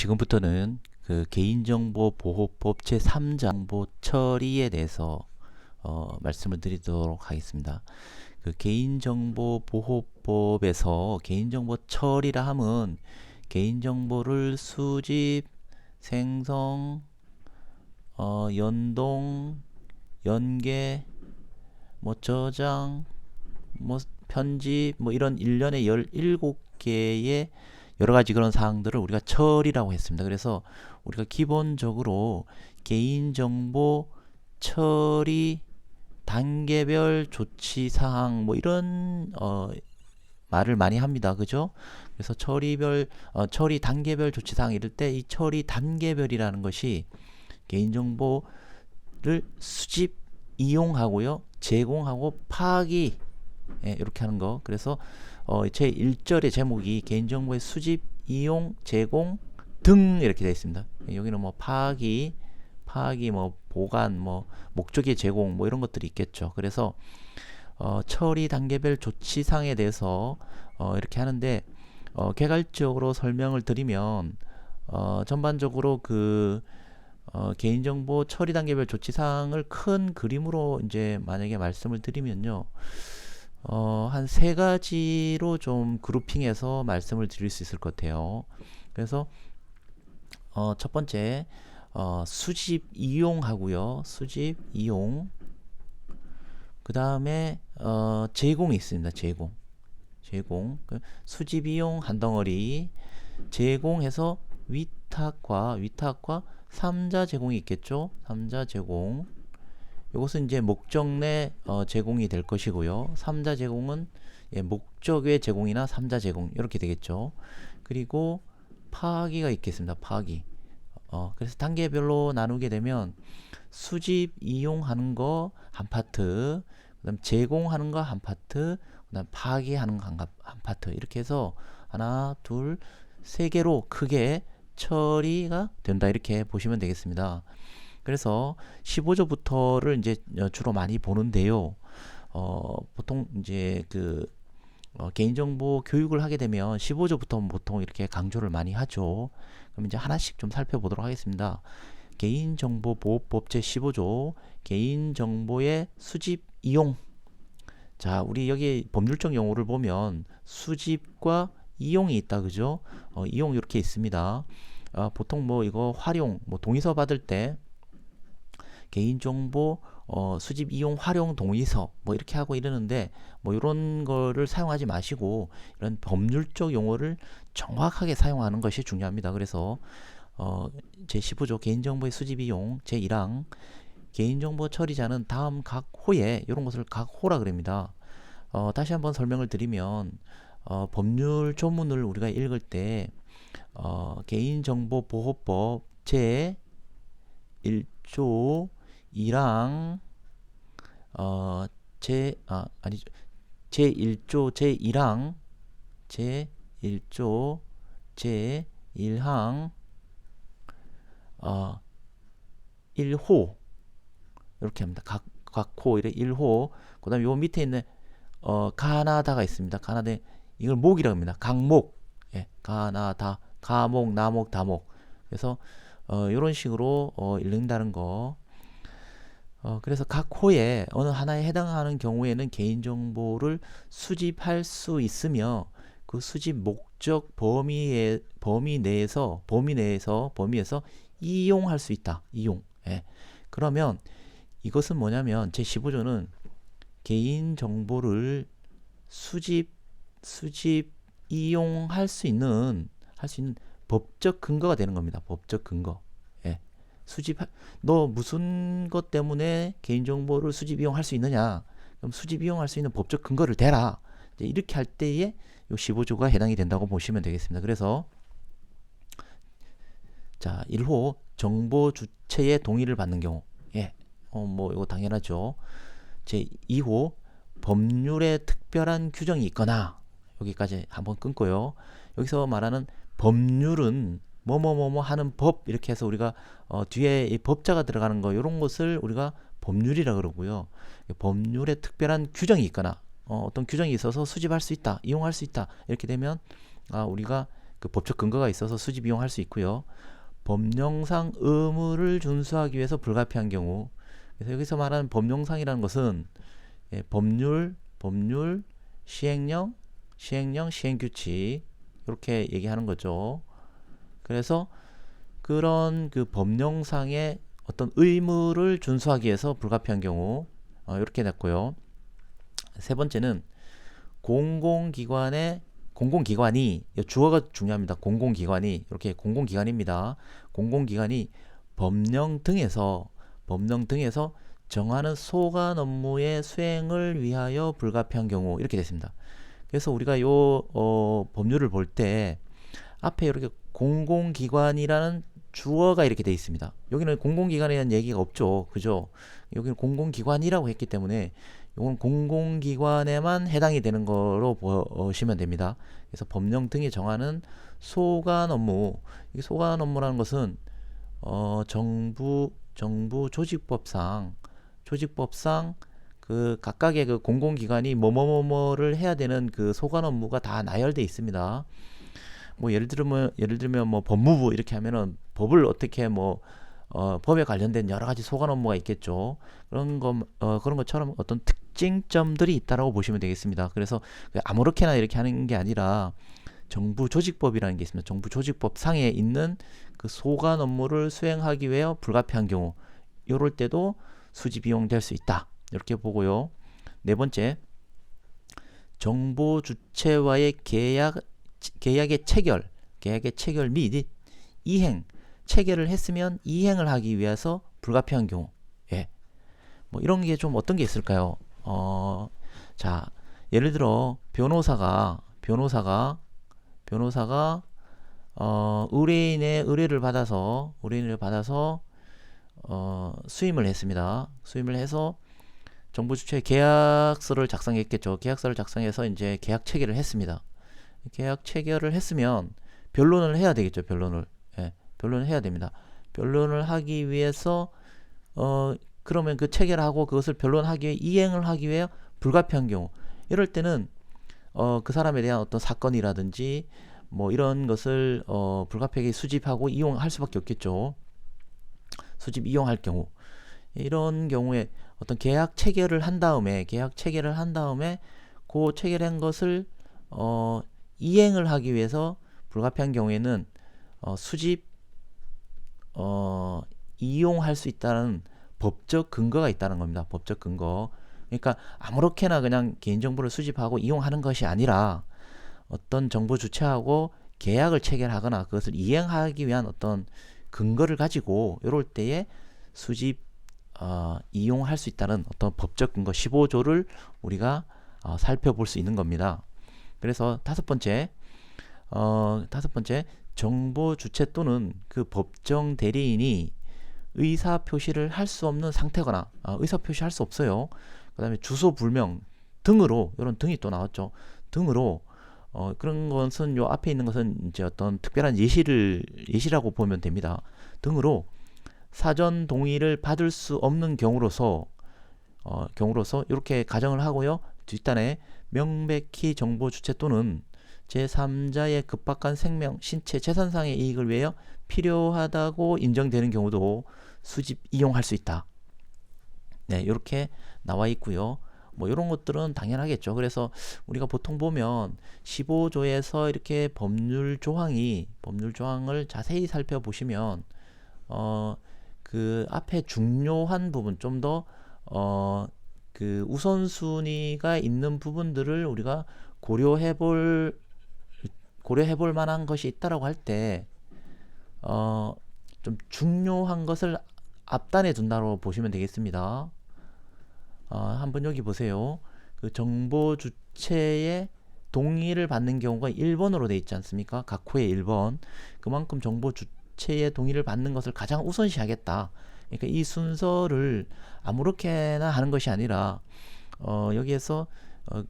지금부터는 그 개인정보보호법 제3자 정보 처리에 대해서 말씀을 드리도록 하겠습니다. 그 개인정보보호법에서 개인정보 처리라 함은 개인정보를 수집, 생성, 연동, 연계, 뭐 저장, 뭐 편집, 뭐 이런 일련의 17개의 여러 가지 그런 사항들을 우리가 처리라고 했습니다. 그래서 우리가 기본적으로 개인정보 처리 단계별 조치 사항 뭐 이런 말을 많이 합니다. 그죠? 그래서 처리 단계별 조치 사항 이럴 때 이 처리 단계별이라는 것이 개인정보를 수집, 이용하고요, 제공하고 파악이 이렇게 하는 거. 그래서 제 1절의 제목이 개인정보의 수집, 이용, 제공 등 이렇게 되어 있습니다. 여기는 뭐 파악이 뭐 보관, 뭐 목적의 제공 뭐 이런 것들이 있겠죠. 그래서 처리 단계별 조치상에 대해서 이렇게 하는데 개괄적으로 설명을 드리면 전반적으로 그 개인정보 처리 단계별 조치사항을 큰 그림으로 이제 만약에 말씀을 드리면요. 한 세 가지로 좀 그룹핑해서 말씀을 드릴 수 있을 것 같아요. 그래서 첫 번째 수집 이용하고요. 수집 이용. 그 다음에 제공이 있습니다. 제공. 수집 이용 한 덩어리. 제공해서 위탁과 3자 제공이 있겠죠. 3자 제공. 이것은 이제 목적 내 제공이 될 것이고요. 3자 제공은 목적 외 제공이나 3자 제공 이렇게 되겠죠. 그리고 파악이가 있겠습니다. 파악이. 그래서 단계별로 나누게 되면 수집 이용하는 거 한 파트, 그다음 제공하는 거 한 파트, 그다음 파악하는 거 한 파트 이렇게 해서 하나, 둘, 세 개로 크게 처리가 된다 이렇게 보시면 되겠습니다. 그래서 15조부터를 이제 주로 많이 보는데요. 보통 이제 그 개인정보 교육을 하게 되면 15조부터 보통 이렇게 강조를 많이 하죠. 그럼 이제 하나씩 좀 살펴보도록 하겠습니다. 개인정보보호법 제15조 개인정보의 수집 이용. 자, 우리 여기 법률적 용어를 보면 수집과 이용이 있다, 그죠? 이용 이렇게 있습니다. 보통 뭐 이거 활용, 뭐 동의서 받을 때 개인정보 수집 이용 활용 동의서 뭐 이렇게 하고 이러는데 뭐 이런 거를 사용하지 마시고 이런 법률적 용어를 정확하게 사용하는 것이 중요합니다. 그래서 제15조 개인정보의 수집 이용 제1항 개인정보 처리자는 다음 각 호에 이런 것을 각 호라 그럽니다. 다시 한번 설명을 드리면 법률 조문을 우리가 읽을 때 개인정보보호법 제 1조 1항 제1조 제1항 제1조 제1항 1호 이렇게 합니다. 각호 이래 1호. 그다음에 요 밑에 있는 가나다가 있습니다. 가나다 이걸 목이라고 합니다. 각목. 가나다, 가목, 나목, 다목. 그래서 이런 식으로 읽는다는 거. 그래서 각 호에 어느 하나에 해당하는 경우에는 개인정보를 수집할 수 있으며 그 수집 목적 범위에서 이용할 수 있다. 이용. 그러면 이것은 뭐냐면 제15조는 개인정보를 수집 이용할 수 있는 법적 근거가 되는 겁니다. 법적 근거. 너 무슨 것 때문에 개인정보를 수집 이용할 수 있느냐? 그럼 수집 이용할 수 있는 법적 근거를 대라. 이렇게 할 때에 요 15조가 해당이 된다고 보시면 되겠습니다. 그래서 자, 1호 정보 주체의 동의를 받는 경우. 뭐 이거 당연하죠. 제 2호 법률에 특별한 규정이 있거나 여기까지 한번 끊고요. 여기서 말하는 법률은 뭐뭐뭐뭐 하는 법 이렇게 해서 우리가 뒤에 이 법자가 들어가는 거 이런 것을 우리가 법률이라 그러고요. 법률에 특별한 규정이 있거나 어떤 규정이 있어서 수집할 수 있다, 이용할 수 있다 이렇게 되면 우리가 그 법적 근거가 있어서 수집 이용할 수 있고요. 법령상 의무를 준수하기 위해서 불가피한 경우. 그래서 여기서 말하는 법령상이라는 것은 법률, 시행령, 시행규칙 이렇게 얘기하는 거죠. 그래서 그런 그 법령상의 어떤 의무를 준수하기 위해서 불가피한 경우 이렇게 됐고요. 세 번째는 공공기관이 주어가 중요합니다. 공공기관이 이렇게 공공기관입니다. 공공기관이 법령 등에서 정하는 소관 업무의 수행을 위하여 불가피한 경우 이렇게 됐습니다. 그래서 우리가 요 법률을 볼 때 앞에 이렇게 공공기관이라는 주어가 이렇게 돼 있습니다. 여기는 공공기관에 대한 얘기가 없죠. 그죠? 여기는 공공기관이라고 했기 때문에 이건 공공기관에만 해당이 되는 거로 보시면 됩니다. 그래서 법령 등이 정하는 소관 업무, 이 소관 업무라는 것은 정부 조직법상 그 각각의 그 공공기관이 뭐뭐뭐를 해야 되는 그 소관 업무가 다 나열돼 있습니다. 뭐 예를 들면 뭐 법무부 이렇게 하면은 법을 어떻게 법에 관련된 여러 가지 소관 업무가 있겠죠. 그런 것처럼 어떤 특징점들이 있다라고 보시면 되겠습니다. 그래서 아무렇게나 이렇게 하는 게 아니라 정부 조직법이라는 게 있습니다. 정부 조직법 상에 있는 그 소관 업무를 수행하기 위해 불가피한 경우, 이럴 때도 수집 이용될 수 있다. 이렇게 보고요. 네 번째, 정보 주체와의 계약의 체결 및 이행, 체결을 했으면 이행을 하기 위해서 불가피한 경우. 뭐 이런 게 좀 어떤 게 있을까요? 자, 예를 들어 변호사가 의뢰인의 의뢰를 받아서 수임을 했습니다. 수임을 해서 정부 주체의 계약서를 작성했겠죠. 계약서를 작성해서 이제 계약 체결을 했습니다. 계약 체결을 했으면 변론을 해야 되겠죠. 변론을 해야 됩니다. 변론을 하기 위해서 그러면 그 체결하고 그것을 변론하기 위해 이행을 하기 위해 불가피한 경우, 이럴 때는 그 사람에 대한 어떤 사건이라든지 뭐 이런 것을 불가피하게 수집하고 이용할 수밖에 없겠죠. 수집 이용할 경우, 이런 경우에 어떤 계약 체결을 한 다음에 그 체결한 것을 이행을 하기 위해서 불가피한 경우에는 수집 이용할 수 있다는 법적 근거가 있다는 겁니다. 법적 근거. 그러니까 아무렇게나 그냥 개인정보를 수집하고 이용하는 것이 아니라 어떤 정보 주체하고 계약을 체결하거나 그것을 이행하기 위한 어떤 근거를 가지고 이럴 때에 수집 이용할 수 있다는 어떤 법적 근거 15조를 우리가 살펴볼 수 있는 겁니다. 그래서 다섯 번째 정보 주체 또는 그 법정 대리인이 의사 표시를 할 수 없는 상태거나 의사 표시할 수 없어요. 그 다음에 주소 불명 등으로, 이런 등이 또 나왔죠. 등으로 그런 것은 요 앞에 있는 것은 이제 어떤 특별한 예시라고 보면 됩니다. 등으로 사전 동의를 받을 수 없는 경우로서 이렇게 가정을 하고요. 뒷단에 명백히 정보 주체 또는 제3자의 급박한 생명, 신체, 재산상의 이익을 위하여 필요하다고 인정되는 경우도 수집 이용할 수 있다. 네, 이렇게 나와 있고요. 뭐 이런 것들은 당연하겠죠. 그래서 우리가 보통 보면 15조에서 이렇게 법률 조항을 자세히 살펴보시면 그 앞에 중요한 부분, 좀 더 그 우선순위가 있는 부분들을 우리가 고려해 볼 만한 것이 있다라고 할 때 좀 중요한 것을 앞단에 둔다고 보시면 되겠습니다. 한번 여기 보세요. 그 정보 주체의 동의를 받는 경우가 1번으로 되어 있지 않습니까? 각 호의 1번. 그만큼 정보 주체의 동의를 받는 것을 가장 우선시하겠다. 그러니까 이 순서를 아무렇게나 하는 것이 아니라 여기에서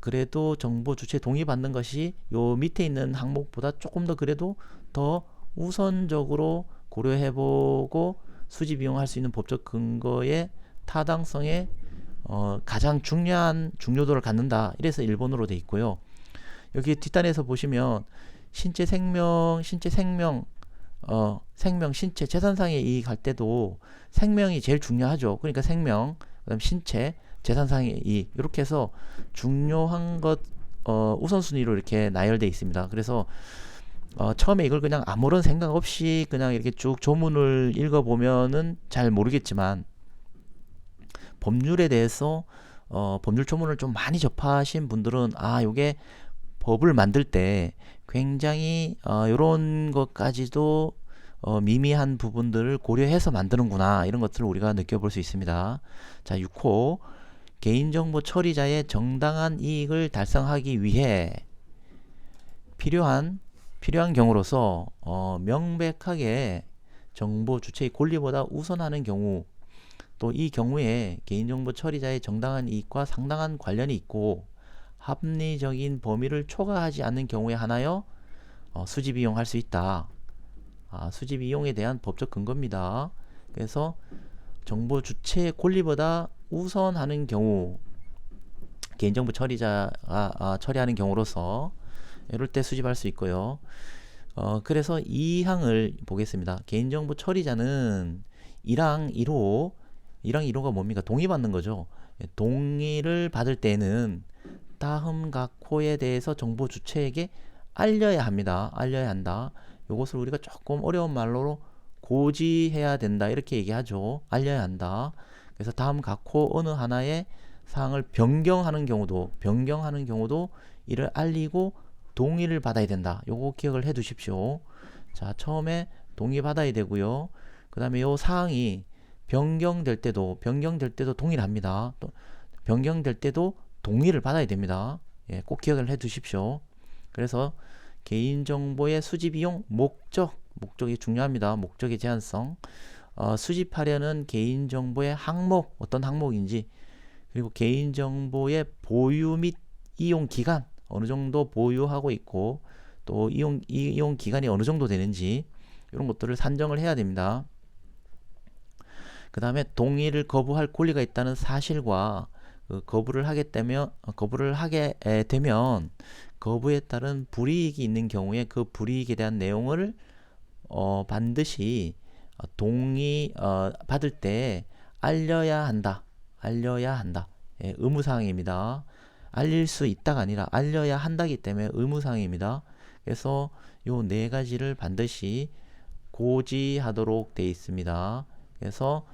그래도 정보 주체 동의 받는 것이 요 밑에 있는 항목보다 조금 더 그래도 더 우선적으로 고려해보고 수집 이용할 수 있는 법적 근거의 타당성에 가장 중요한 중요도를 갖는다. 이래서 1번으로 돼 있고요. 여기 뒷단에서 보시면 신체 생명, 신체, 재산상의 이익 할 때도 생명이 제일 중요하죠. 그러니까 생명, 그다음 신체, 재산상의 이익 이렇게 해서 중요한 것 우선순위로 이렇게 나열되어 있습니다. 그래서 처음에 이걸 그냥 아무런 생각 없이 그냥 이렇게 쭉 조문을 읽어보면은 잘 모르겠지만 법률에 대해서 법률 조문을 좀 많이 접하신 분들은 요게 법을 만들 때 굉장히 이런 것까지도 미미한 부분들을 고려해서 만드는구나 이런 것들을 우리가 느껴볼 수 있습니다. 자, 6호 개인정보 처리자의 정당한 이익을 달성하기 위해 필요한 경우로서 명백하게 정보 주체의 권리보다 우선하는 경우, 또 이 경우에 개인정보 처리자의 정당한 이익과 상당한 관련이 있고 합리적인 범위를 초과하지 않는 경우에 한하여 수집 이용할 수 있다. 수집 이용에 대한 법적 근거입니다. 그래서 정보 주체의 권리보다 우선하는 경우, 개인정보 처리자가 처리하는 경우로서 이럴 때 수집할 수 있고요. 그래서 2항을 보겠습니다. 개인정보 처리자는 1항 1호가 뭡니까? 동의받는 거죠. 동의를 받을 때는 다음 각 호에 대해서 정보 주체에게 알려야 합니다. 알려야 한다. 이것을 우리가 조금 어려운 말로 고지해야 된다 이렇게 얘기하죠. 알려야 한다. 그래서 다음 각 호 어느 하나의 사항을 변경하는 경우도 이를 알리고 동의를 받아야 된다. 요거 기억을 해 두십시오. 자, 처음에 동의 받아야 되고요. 그 다음에 요 사항이 변경될 때도 동의를 합니다. 또 변경될 때도 동의를 받아야 됩니다. 예, 꼭 기억을 해 두십시오. 그래서 개인정보의 수집 이용 목적이 중요합니다. 목적의 제한성. 수집하려는 개인정보의 항목, 어떤 항목인지, 그리고 개인정보의 보유 및 이용 기간, 어느 정도 보유하고 있고, 또 이용 기간이 어느 정도 되는지, 이런 것들을 산정을 해야 됩니다. 그 다음에 동의를 거부할 권리가 있다는 사실과 거부를 하게 되면 거부에 따른 불이익이 있는 경우에 그 불이익에 대한 내용을 반드시 동의 받을 때 알려야 한다. 예, 의무사항입니다. 알릴 수 있다가 아니라 알려야 한다기 때문에 의무사항입니다. 그래서 요 네 가지를 반드시 고지하도록 되어 있습니다. 그래서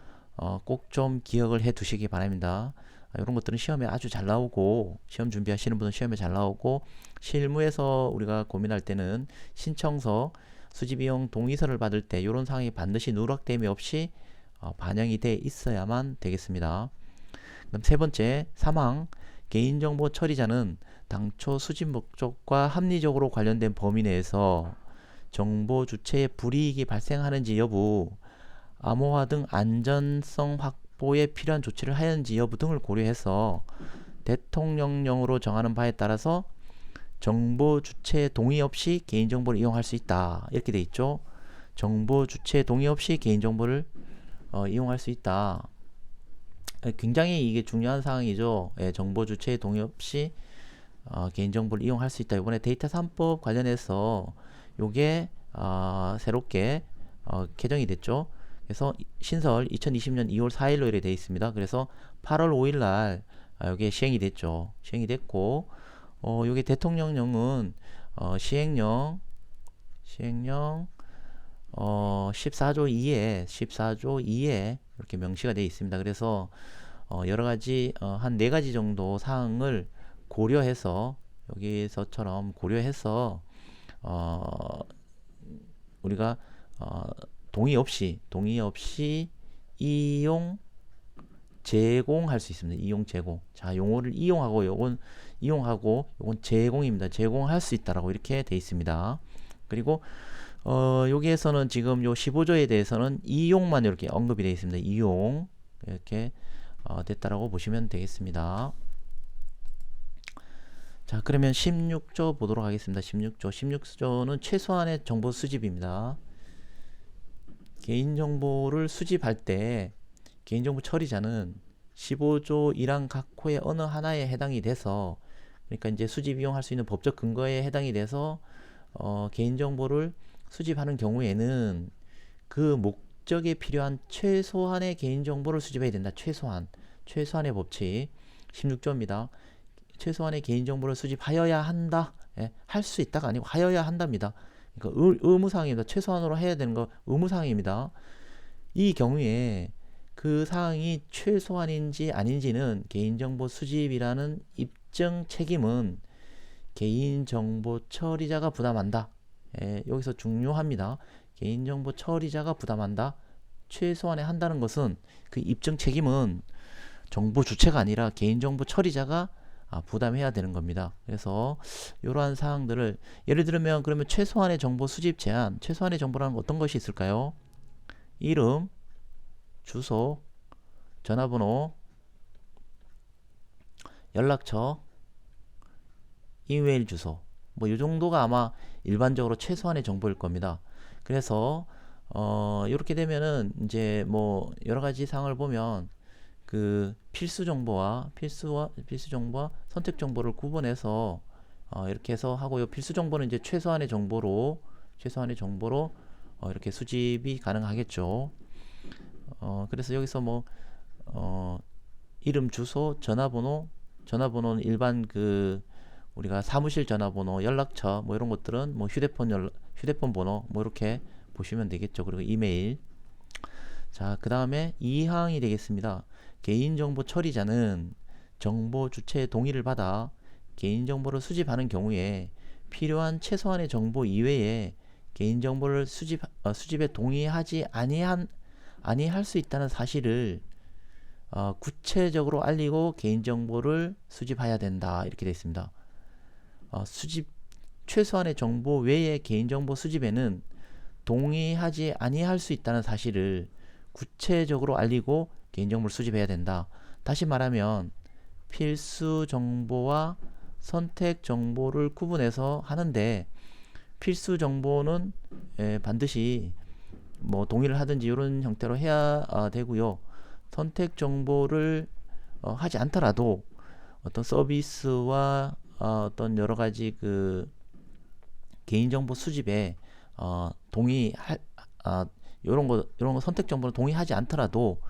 꼭 좀 기억을 해 두시기 바랍니다. 이런 것들은 시험에 아주 잘 나오고, 시험 준비하시는 분은 시험에 잘 나오고, 실무에서 우리가 고민할 때는 신청서, 수집이용 동의서를 받을 때 이런 사항이 반드시 누락됨이 없이 반영이 돼 있어야만 되겠습니다. 그럼 세 번째, 3항 개인정보 처리자는 당초 수집 목적과 합리적으로 관련된 범위 내에서 정보 주체의 불이익이 발생하는지 여부, 암호화 등 안전성 확보에 필요한 조치를 하였는지 여부 등을 고려해서 대통령령으로 정하는 바에 따라서 정보 주체의 동의 없이 개인정보를 이용할 수 있다. 이렇게 돼 있죠. 정보 주체의 동의 없이 개인정보를 이용할 수 있다. 굉장히 이게 중요한 사항이죠. 예, 정보 주체의 동의 없이 개인정보를 이용할 수 있다. 이번에 데이터 3법 관련해서 요게 새롭게 개정이 됐죠. 그래서 신설 2020년 2월 4일로 이렇게 되어 있습니다. 그래서 8월 5일 날 이게 시행이 됐죠. 시행이 됐고, 요게 대통령령은 시행령 14조 2에 이렇게 명시가 되어 있습니다. 그래서 여러 가지 한 네 가지 정도 사항을 고려해서, 여기서처럼 고려해서 우리가 동의 없이 이용 제공할 수 있습니다. 이용 제공. 자, 용어를 요건 제공입니다. 제공할 수 있다라고 이렇게 돼 있습니다. 그리고 여기에서는 지금 요 15조에 대해서는 이용만 이렇게 언급이 되어 있습니다. 이용 이렇게 됐다라고 보시면 되겠습니다. 자, 그러면 16조 보도록 하겠습니다. 16조는 최소한의 정보 수집입니다. 개인정보를 수집할 때 개인정보 처리자는 15조 1항 각 호의 어느 하나에 해당이 돼서, 그러니까 이제 수집 이용할 수 있는 법적 근거에 해당이 돼서 개인정보를 수집하는 경우에는 그 목적에 필요한 최소한의 개인정보를 수집해야 된다. 최소한의 법칙 16조입니다. 최소한의 개인정보를 수집하여야 한다. 예, 할 수 있다가 아니고 하여야 한답니다. 그러니까 의무사항입니다. 최소한으로 해야 되는 거 의무사항입니다. 이 경우에 그 사항이 최소한인지 아닌지는 개인정보 수집이라는 입증 책임은 개인정보 처리자가 부담한다. 예, 여기서 중요합니다. 개인정보 처리자가 부담한다. 최소한에 한다는 것은 그 입증 책임은 정보 주체가 아니라 개인정보 처리자가 부담해야 되는 겁니다. 그래서 이러한 사항들을 예를 들면 그러면 최소한의 정보 수집 제한, 최소한의 정보라는 어떤 것이 있을까요? 이름, 주소, 전화번호, 연락처, 이메일 주소 뭐 이 정도가 아마 일반적으로 최소한의 정보일 겁니다. 그래서 이렇게 되면은 이제 뭐 여러 가지 사항을 보면 그 필수 정보와 선택 정보를 구분해서 이렇게 해서 하고 요 필수 정보는 이제 최소한의 정보로 이렇게 수집이 가능하겠죠. 그래서 여기서 뭐 이름, 주소, 전화번호는 일반 그 우리가 사무실 전화번호, 연락처 뭐 이런 것들은 뭐 휴대폰 번호 뭐 이렇게 보시면 되겠죠. 그리고 이메일. 자, 그 다음에 2항이 되겠습니다. 개인정보 처리자는 정보 주체의 동의를 받아 개인정보를 수집하는 경우에 필요한 최소한의 정보 이외에 개인정보를 수집에 동의하지 아니할 수 있다는 사실을 구체적으로 알리고 개인정보를 수집해야 된다. 이렇게 되어 있습니다. 최소한의 정보 외의 개인정보 수집에는 동의하지 아니할 수 있다는 사실을 구체적으로 알리고 개인정보를 수집해야 된다. 다시 말하면 필수 정보와 선택 정보를 구분해서 하는데 필수 정보는 반드시 뭐 동의를 하든지 이런 형태로 해야 되고요. 선택 정보를 하지 않더라도 어떤 서비스와 어떤 여러 가지 그 개인정보 수집에 이런 거 선택 정보를 동의하지 않더라도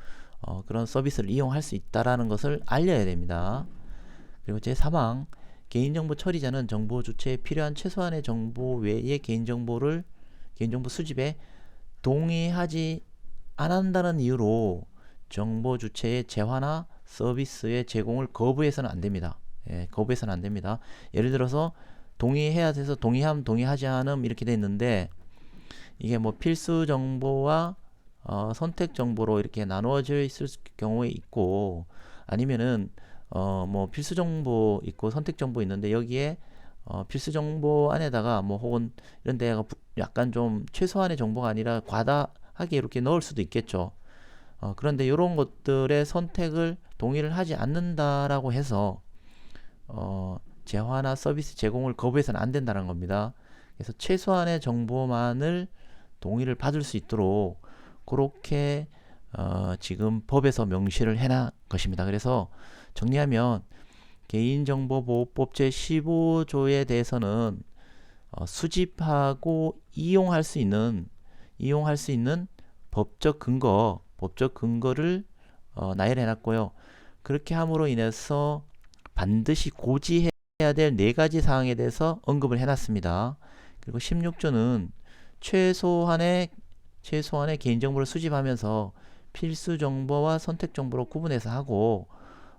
그런 서비스를 이용할 수 있다라는 것을 알려야 됩니다. 그리고 제3항 개인정보 처리자는 정보 주체에 필요한 최소한의 정보 외의 개인정보 수집에 동의하지 않는다는 이유로 정보 주체의 재화나 서비스의 제공을 거부해서는 안 됩니다. 거부해서는 안 됩니다. 예를 들어서 동의해야 돼서 동의함, 동의하지 않음 이렇게 돼 있는데 이게 뭐 필수 정보와 선택 정보로 이렇게 나누어져 있을 경우에 있고 아니면은 뭐 필수 정보 있고 선택 정보 있는데 여기에 필수 정보 안에다가 뭐 혹은 이런 데가 약간 좀 최소한의 정보가 아니라 과다하게 이렇게 넣을 수도 있겠죠. 그런데 이런 것들의 선택을 동의를 하지 않는다라고 해서 재화나 서비스 제공을 거부해서는 안 된다는 겁니다. 그래서 최소한의 정보만을 동의를 받을 수 있도록 그렇게 지금 법에서 명시를 해놓은 것입니다. 그래서 정리하면 개인정보보호법 제15조에 대해서는 수집하고 이용할 수 있는 법적 근거를 나열해놨고요. 그렇게 함으로 인해서 반드시 고지해야 될 4가지 사항에 대해서 언급을 해놨습니다. 그리고 16조는 최소한의 개인정보를 수집하면서 필수 정보와 선택 정보로 구분해서 하고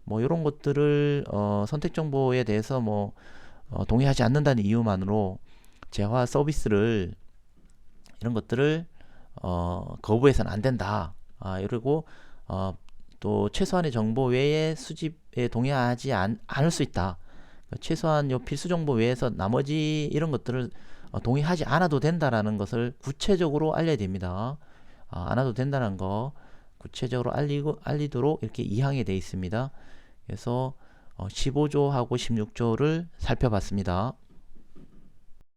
뭐 이런 것들을 선택 정보에 대해서 뭐 동의하지 않는다는 이유만으로 재화 서비스를 이런 것들을 거부해서는 안 된다. 그리고 또 최소한의 정보 외에 수집에 동의하지 않을 수 있다. 최소한 요 필수 정보 외에서 나머지 이런 것들을 동의하지 않아도 된다라는 것을 구체적으로 알려야 됩니다. 안 해도 된다는 거 구체적으로 알리도록 이렇게 2항에 되어 있습니다. 그래서 15조하고 16조를 살펴봤습니다.